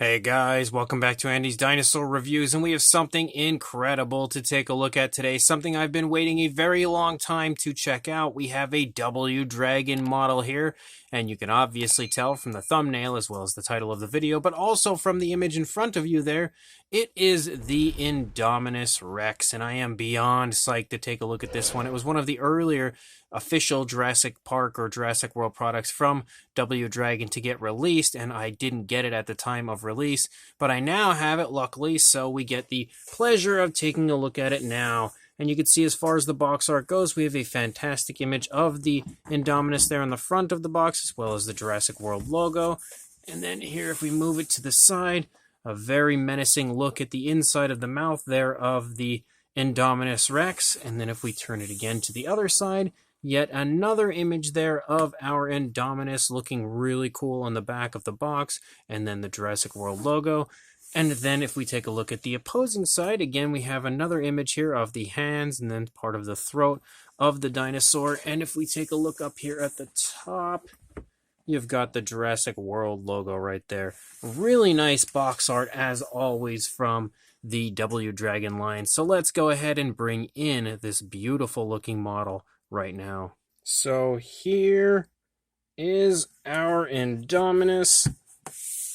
Hey guys, welcome back to Andy's Dinosaur Reviews, and we have something incredible to take a look at today. Something I've been waiting a very long time to check out. We have a W Dragon model here, and you can obviously tell from the thumbnail as well as the title of the video, but also from the image in front of you there, it is the Indominus Rex, and I am beyond psyched to take a look at this one. It was one of the earlier official Jurassic Park or Jurassic World products from W Dragon to get released, and I didn't get it at the time of release, but I now have it, luckily, so we get the pleasure of taking a look at it now. And you can see, as far as the box art goes, we have a fantastic image of the Indominus there on the front of the box, as well as the Jurassic World logo. And then here, if we move it to the side, a very menacing look at the inside of the mouth there of the Indominus Rex. And then if we turn it again to the other side, yet another image there of our Indominus looking really cool on the back of the box, and then the Jurassic World logo. And then if we take a look at the opposing side, again, we have another image here of the hands and then part of the throat of the dinosaur. And if we take a look up here at the top, you've got the Jurassic World logo right there. Really nice box art, as always, from the W Dragon line. So let's go ahead and bring in this beautiful looking model right now. So here is our Indominus,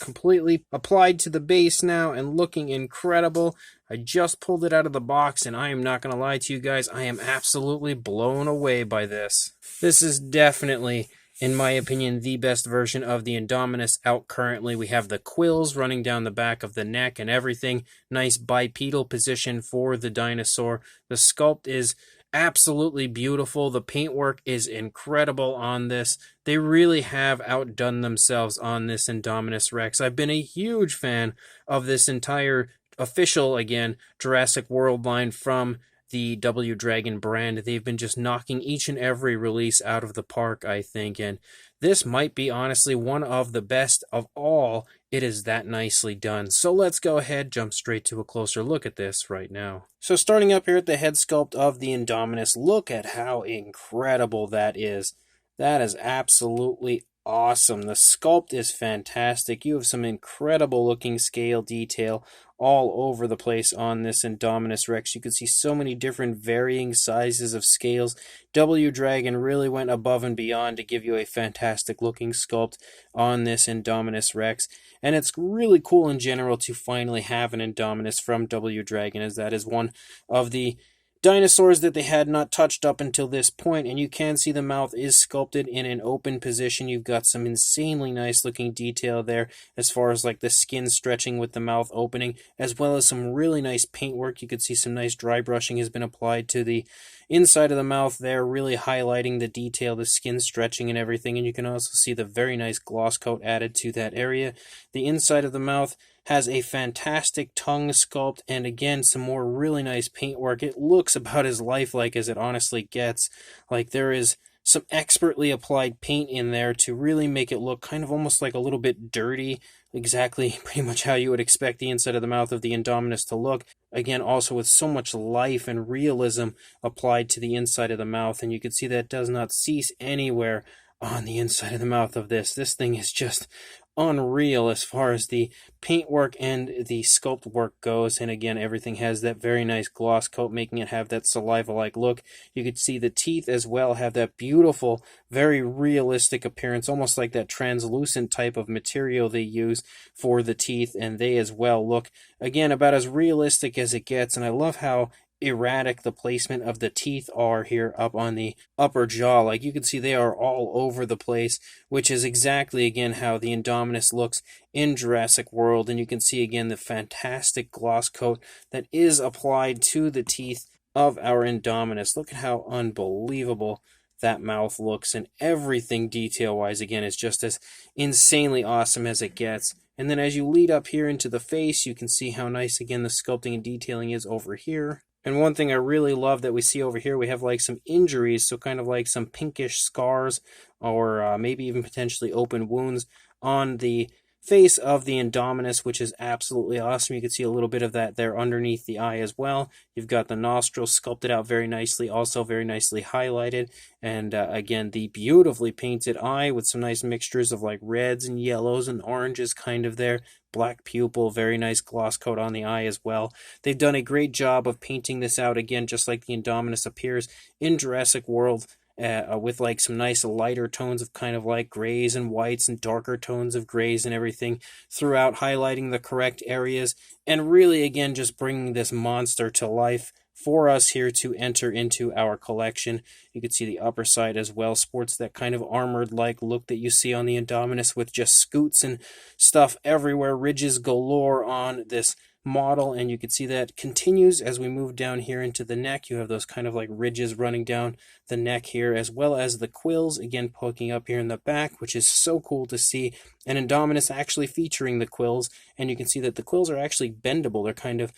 completely applied to the base now and looking incredible. I just pulled it out of the box, and I am not going to lie to you guys, I am absolutely blown away by this. This is definitely, in my opinion, the best version of the Indominus out currently. We have the quills running down the back of the neck and everything. Nice bipedal position for the dinosaur. The sculpt is absolutely beautiful. The paintwork is incredible on this. They really have outdone themselves on this Indominus Rex. I've been a huge fan of this entire official, again, Jurassic World line from the W Dragon brand. They've been just knocking each and every release out of the park, I think, and this might be honestly one of the best of all. It is that nicely done. So let's go ahead, jump straight to a closer look at this right now. So starting up here at the head sculpt of the Indominus, look at how incredible that is. That is absolutely awesome. The sculpt is fantastic. You have some incredible looking scale detail all over the place on this Indominus Rex. You can see so many different varying sizes of scales. W Dragon really went above and beyond to give you a fantastic looking sculpt on this Indominus Rex. And it's really cool in general to finally have an Indominus from W Dragon, as that is one of the dinosaurs that they had not touched up until this point. And you can see the mouth is sculpted in an open position. You've got some insanely nice looking detail there as far as like the skin stretching with the mouth opening, as well as some really nice paintwork. You could see some nice dry brushing has been applied to the inside of the mouth there, really highlighting the detail, the skin stretching and everything. And you can also see the very nice gloss coat added to that area. The inside of the mouth has a fantastic tongue sculpt, and again, some more really nice paintwork. It looks about as lifelike as it honestly gets. Like, there is some expertly applied paint in there to really make it look kind of almost like a little bit dirty. Exactly pretty much how you would expect the inside of the mouth of the Indominus to look. Again, also with so much life and realism applied to the inside of the mouth, and you can see that does not cease anywhere on the inside of the mouth of this. This thing is just unreal as far as the paintwork and the sculpt work goes. And again, everything has that very nice gloss coat, making it have that saliva-like look. You could see the teeth as well have that beautiful, very realistic appearance, almost like that translucent type of material they use for the teeth, and they as well look, again, about as realistic as it gets. And I love how erratic the placement of the teeth are here up on the upper jaw. Like, you can see they are all over the place, which is exactly again how the Indominus looks in Jurassic World. And you can see again the fantastic gloss coat that is applied to the teeth of our Indominus. Look at how unbelievable that mouth looks, and everything detail wise again is just as insanely awesome as it gets. And then as you lead up here into the face, you can see how nice again the sculpting and detailing is over here. And one thing I really love that we see over here, we have like some injuries, so kind of like some pinkish scars, or maybe even potentially open wounds on the face of the Indominus, which is absolutely awesome. You can see a little bit of that there underneath the eye as well. You've got the nostrils sculpted out very nicely, also very nicely highlighted. And again, the beautifully painted eye with some nice mixtures of like reds and yellows and oranges kind of there. Black pupil, very nice gloss coat on the eye as well. They've done a great job of painting this out again, just like the Indominus appears in Jurassic World. With like some nice lighter tones of kind of like grays and whites and darker tones of grays and everything throughout, highlighting the correct areas, and really again just bringing this monster to life for us here to enter into our collection. You can see the upper side as well sports that kind of armored like look that you see on the Indominus with just scoots and stuff everywhere, ridges galore on this model, and you can see that continues as we move down here into the neck. You have those kind of like ridges running down the neck here, as well as the quills again poking up here in the back, which is so cool to see. And Indominus actually featuring the quills, and you can see that the quills are actually bendable. They're kind of,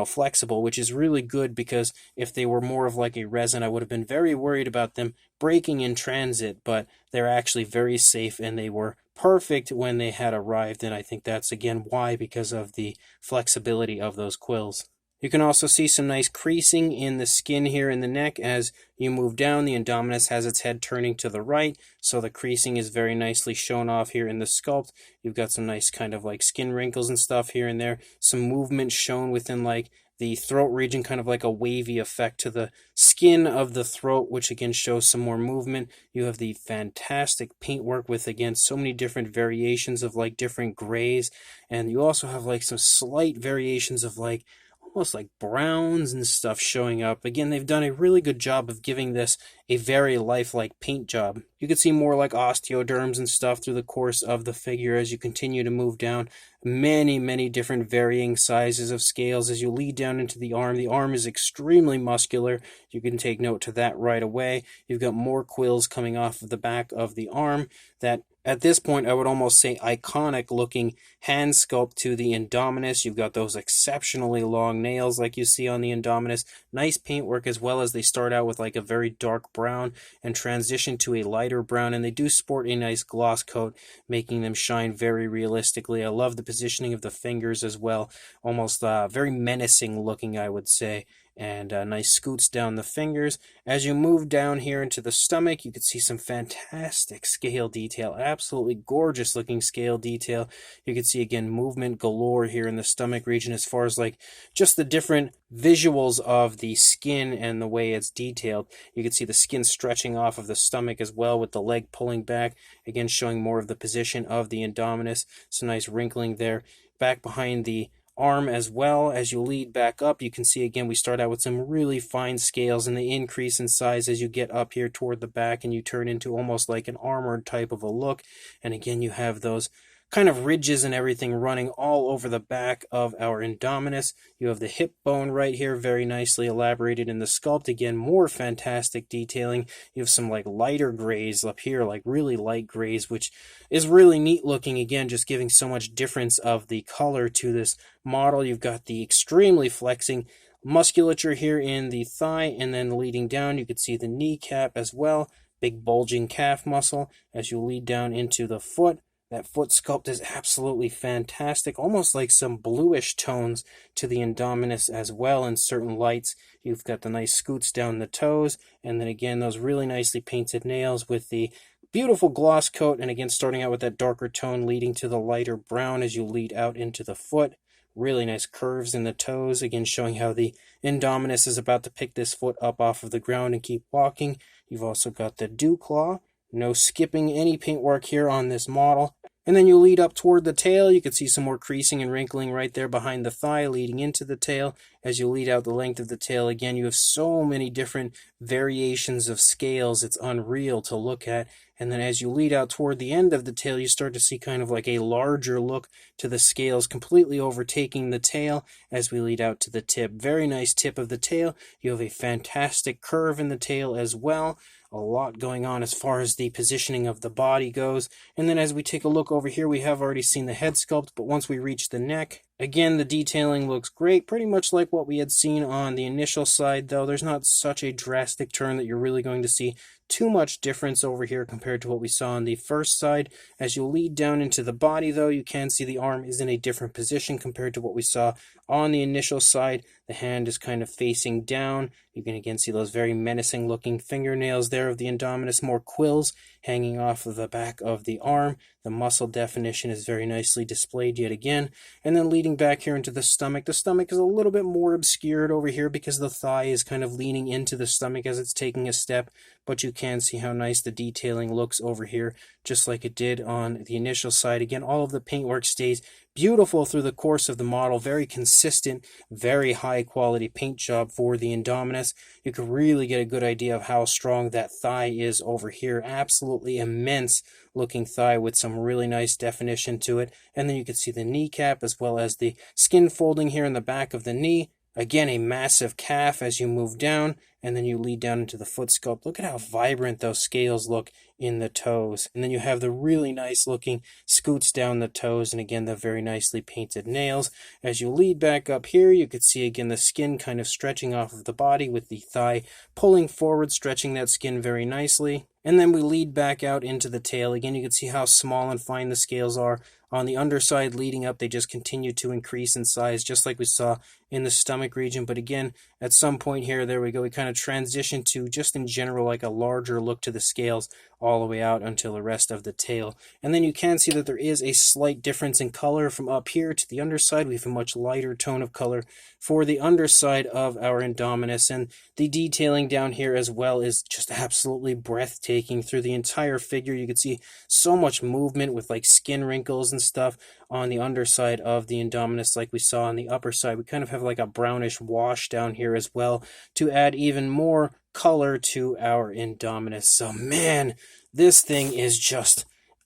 flexible, which is really good, because if they were more of like a resin, I would have been very worried about them breaking in transit, but they're actually very safe, and they were perfect when they had arrived, and I think that's again why, because of the flexibility of those quills. You can also see some nice creasing in the skin here in the neck. As you move down, the Indominus has its head turning to the right, so the creasing is very nicely shown off here in the sculpt. You've got some nice kind of like skin wrinkles and stuff here and there, some movement shown within like the throat region, kind of like a wavy effect to the skin of the throat, which again shows some more movement. You have the fantastic paintwork with, again, so many different variations of like different grays, and you also have like some slight variations of like almost like browns and stuff showing up. Again, they've done a really good job of giving this a very lifelike paint job. You can see more like osteoderms and stuff through the course of the figure as you continue to move down. Many different varying sizes of scales as you lead down into the arm. The arm is extremely muscular. You can take note to that right away. You've got more quills coming off of the back of the arm that at this point I would almost say iconic looking hand sculpt to the Indominus. You've got those exceptionally long nails like you see on the Indominus. Nice paintwork, as well as they start out with like a very dark brown and transition to a lighter brown, and they do sport a nice gloss coat, making them shine very realistically. I love the positioning of the fingers as well, almost very menacing looking, I would say. And nice scoots down the fingers. As you move down here into the stomach, you can see some fantastic scale detail, absolutely gorgeous looking scale detail. You can see again movement galore here in the stomach region, as far as like just the different visuals of the skin and the way it's detailed. You can see the skin stretching off of the stomach as well, with the leg pulling back, again showing more of the position of the Indominus. Some nice wrinkling there back behind the arm as well. As you lead back up, you can see again we start out with some really fine scales, and they increase in size as you get up here toward the back, and you turn into almost like an armored type of a look. And again, you have those kind of ridges and everything running all over the back of our Indominus. You have the hip bone right here, very nicely elaborated in the sculpt. Again, more fantastic detailing. You have some like lighter grays up here, like really light grays, which is really neat looking. Again, just giving so much difference of the color to this model. You've got the extremely flexing musculature here in the thigh, and then leading down, you can see the kneecap as well. Big bulging calf muscle as you lead down into the foot. That foot sculpt is absolutely fantastic, almost like some bluish tones to the Indominus as well in certain lights. You've got the nice scoots down the toes, and then again those really nicely painted nails with the beautiful gloss coat, and again starting out with that darker tone leading to the lighter brown as you lead out into the foot. Really nice curves in the toes, again showing how the Indominus is about to pick this foot up off of the ground and keep walking. You've also got the dew claw. No skipping any paintwork here on this model. And then you lead up toward the tail. You can see some more creasing and wrinkling right there behind the thigh leading into the tail. As you lead out the length of the tail, again, you have so many different variations of scales. It's unreal to look at. And then as you lead out toward the end of the tail, you start to see kind of like a larger look to the scales, completely overtaking the tail as we lead out to the tip. Very nice tip of the tail. You have a fantastic curve in the tail as well. A lot going on as far as the positioning of the body goes. And then as we take a look over here, we have already seen the head sculpt, but once we reach the neck, again, the detailing looks great, pretty much like what we had seen on the initial side, though there's not such a drastic turn that you're really going to see too much difference over here compared to what we saw on the first side. As you lead down into the body, though, you can see the arm is in a different position compared to what we saw on the initial side. The hand is kind of facing down. You can again see those very menacing looking fingernails there of the Indominus, more quills hanging off of the back of the arm. The muscle definition is very nicely displayed yet again. And then leading back here into the stomach is a little bit more obscured over here because the thigh is kind of leaning into the stomach as it's taking a step, but you can see how nice the detailing looks over here, just like it did on the initial side. Again, all of the paintwork stays beautiful through the course of the model. Very consistent, very high quality paint job for the Indominus. You can really get a good idea of how strong that thigh is over here. Absolutely immense looking thigh with some really nice definition to it. And then you can see the kneecap as well as the skin folding here in the back of the knee. Again, a massive calf as you move down, and then you lead down into the foot sculpt. Look at how vibrant those scales look in the toes. And then you have the really nice looking scoots down the toes, and again, the very nicely painted nails. As you lead back up here, you could see again the skin kind of stretching off of the body with the thigh pulling forward, stretching that skin very nicely. And then we lead back out into the tail. Again, you can see how small and fine the scales are. On the underside leading up, they just continue to increase in size, just like we saw in the stomach region. But again, at some point here, there we go, we kind of transition to just in general like a larger look to the scales all the way out until the rest of the tail. And then you can see that there is a slight difference in color from up here to the underside. We have a much lighter tone of color for the underside of our Indominus, and the detailing down here as well is just absolutely breathtaking through the entire figure. You can see so much movement with like skin wrinkles and stuff on the underside of the Indominus like we saw on the upper side. We kind of have like a brownish wash down here as well to add even more color to our Indominus. So man, this thing is just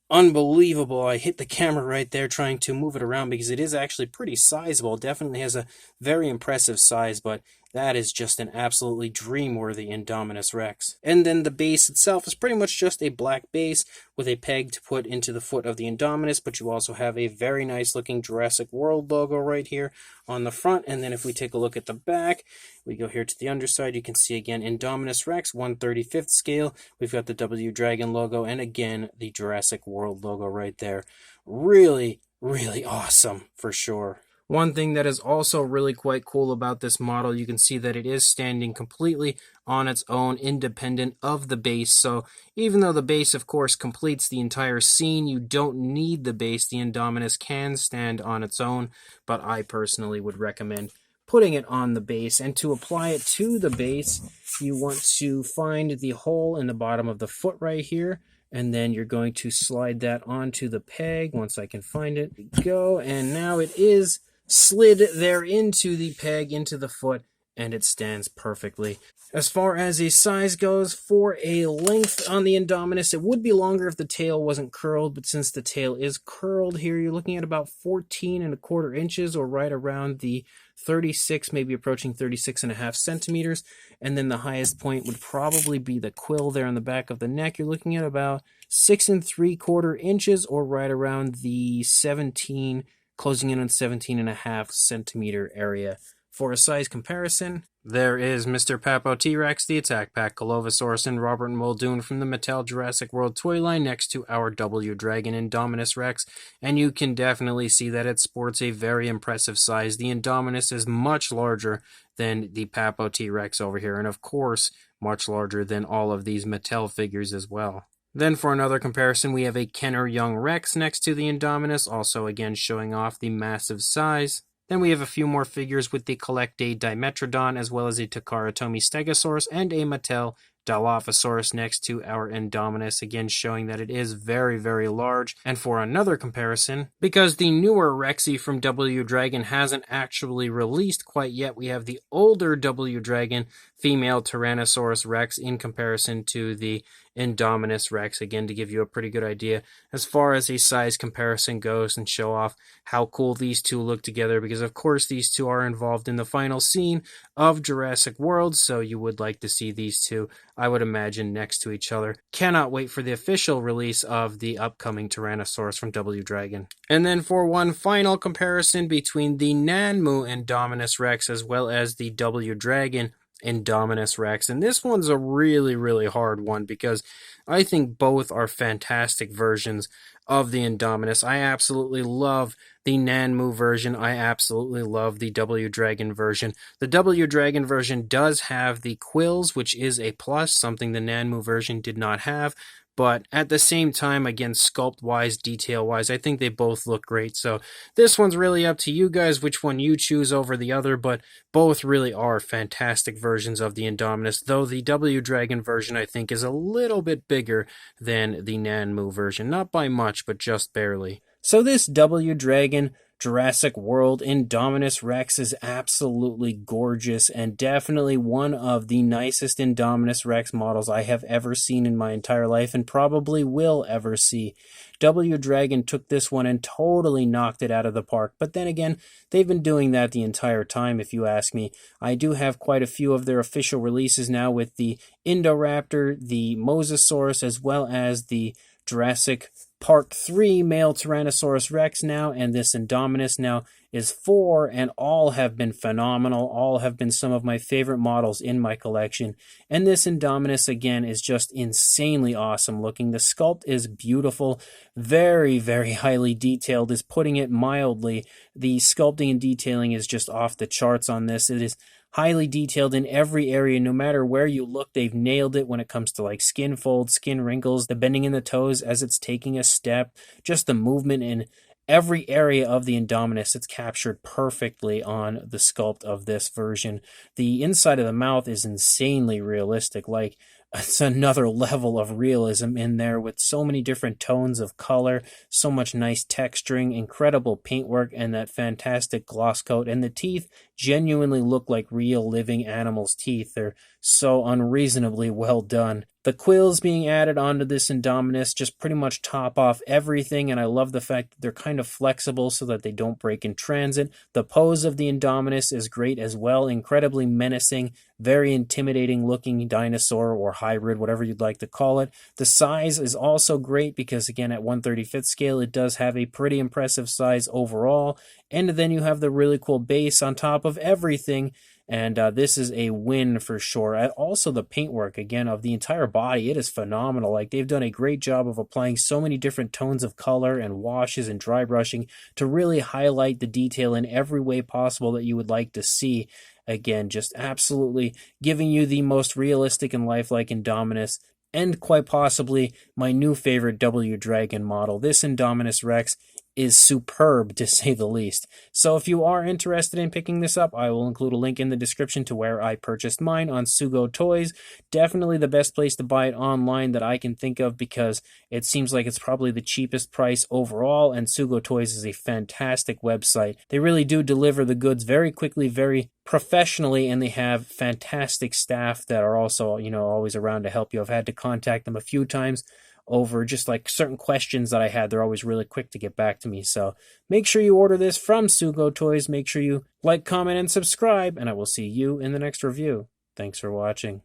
unbelievable. I hit the camera right there trying to move it around because it is actually pretty sizable. Definitely has a very impressive size, but that is just an absolutely dream-worthy Indominus Rex. And then the base itself is pretty much just a black base with a peg to put into the foot of the Indominus, but you also have a very nice-looking Jurassic World logo right here on the front. And then if we take a look at the back, we go here to the underside, you can see again Indominus Rex, 1/35th scale. We've got the W Dragon logo, and again, the Jurassic World logo right there. Really, really awesome for sure. One thing that is also really quite cool about this model, you can see that it is standing completely on its own, independent of the base. So even though the base, of course, completes the entire scene, you don't need the base. The Indominus can stand on its own, but I personally would recommend putting it on the base. And to apply it to the base, you want to find the hole in the bottom of the foot right here, and then you're going to slide that onto the peg. Once I can find it, go, and now it is slid there into the peg, into the foot, and it stands perfectly. As far as a size goes, for a length on the Indominus, it would be longer if the tail wasn't curled, but since the tail is curled here, you're looking at about 14¼ inches, or right around the 36, maybe approaching 36.5 centimeters. And then the highest point would probably be the quill there on the back of the neck. You're looking at about 6¾ inches, or right around the 17, closing in on 17.5 centimeter area. For a size comparison, there is Mr. Papo T-Rex, the Attack Pack Colovosaurus, and Robert Muldoon from the Mattel Jurassic World toy line next to our W Dragon Indominus Rex, and you can definitely see that it sports a very impressive size. The Indominus is much larger than the Papo T-Rex over here, and of course, much larger than all of these Mattel figures as well. Then for another comparison, we have a Kenner Young Rex next to the Indominus, also again showing off the massive size. Then we have a few more figures with the Collect Day Dimetrodon, as well as a Takara Tomy Stegosaurus and a Mattel Dilophosaurus next to our Indominus, again showing that it is very, very large. And for another comparison, because the newer Rexy from W Dragon hasn't actually released quite yet, we have the older W Dragon female Tyrannosaurus Rex in comparison to the Indominus Rex, again to give you a pretty good idea as far as a size comparison goes and show off how cool these two look together, because of course these two are involved in the final scene of Jurassic World, so you would like to see these two, I would imagine, next to each other. Cannot wait for the official release of the upcoming Tyrannosaurus from W Dragon. And then for one final comparison between the Nanmu Indominus Rex as well as the W Dragon, Indominus Rex. And this one's a really, really hard one because I think both are fantastic versions of the Indominus. I absolutely love the Nanmu version. I absolutely love the W Dragon version. The W Dragon version does have the quills, which is a plus, something the Nanmu version did not have. But at the same time, again, sculpt-wise, detail-wise, I think they both look great. So this one's really up to you guys, which one you choose over the other, but both really are fantastic versions of the Indominus, though the W Dragon version, I think, is a little bit bigger than the Nanmu version. Not by much, but just barely. So this W Dragon Jurassic World Indominus Rex is absolutely gorgeous and definitely one of the nicest Indominus Rex models I have ever seen in my entire life and probably will ever see. W Dragon took this one and totally knocked it out of the park, but then again, they've been doing that the entire time if you ask me. I do have quite a few of their official releases now with the Indoraptor, the Mosasaurus, as well as the Jurassic Park 3 male Tyrannosaurus Rex now, and this Indominus now is 4, and all have been phenomenal. All have been some of my favorite models in my collection. And this Indominus, again, is just insanely awesome looking. The sculpt is beautiful, very, very highly detailed, is putting it mildly. The sculpting and detailing is just off the charts on this. It is highly detailed in every area. No matter where you look, they've nailed it when it comes to like skin folds, skin wrinkles, the bending in the toes as it's taking a step, just the movement in every area of the Indominus. It's captured perfectly on the sculpt of this version. The inside of the mouth is insanely realistic, like it's another level of realism in there with so many different tones of color, so much nice texturing, incredible paintwork, and that fantastic gloss coat. And the teeth genuinely look like real living animals' teeth. They're so unreasonably well done. The quills being added onto this Indominus just pretty much top off everything, and I love the fact that they're kind of flexible so that they don't break in transit. The pose of the Indominus is great as well, incredibly menacing, very intimidating looking dinosaur or hybrid, whatever you'd like to call it. The size is also great because, again, at 1/35th scale, it does have a pretty impressive size overall. And then you have the really cool base on top of everything. And this is a win for sure. Also, the paintwork, again, of the entire body, it is phenomenal. Like, they've done a great job of applying so many different tones of color and washes and dry brushing to really highlight the detail in every way possible that you would like to see. Again, just absolutely giving you the most realistic and lifelike Indominus, and quite possibly my new favorite W Dragon model. This Indominus Rex is superb, to say the least. So if you are interested in picking this up, I will include a link in the description to where I purchased mine on Sugo Toys. Definitely the best place to buy it online that I can think of because it seems like it's probably the cheapest price overall, and Sugo Toys is a fantastic website. They really do deliver the goods very quickly, very professionally, and they have fantastic staff that are also, always around to help you. I've had to contact them a few times over just like certain questions that I had. They're always really quick to get back to me. So make sure you order this from Sugo Toys. Make sure you like, comment, and subscribe, and I will see you in the next review. Thanks for watching.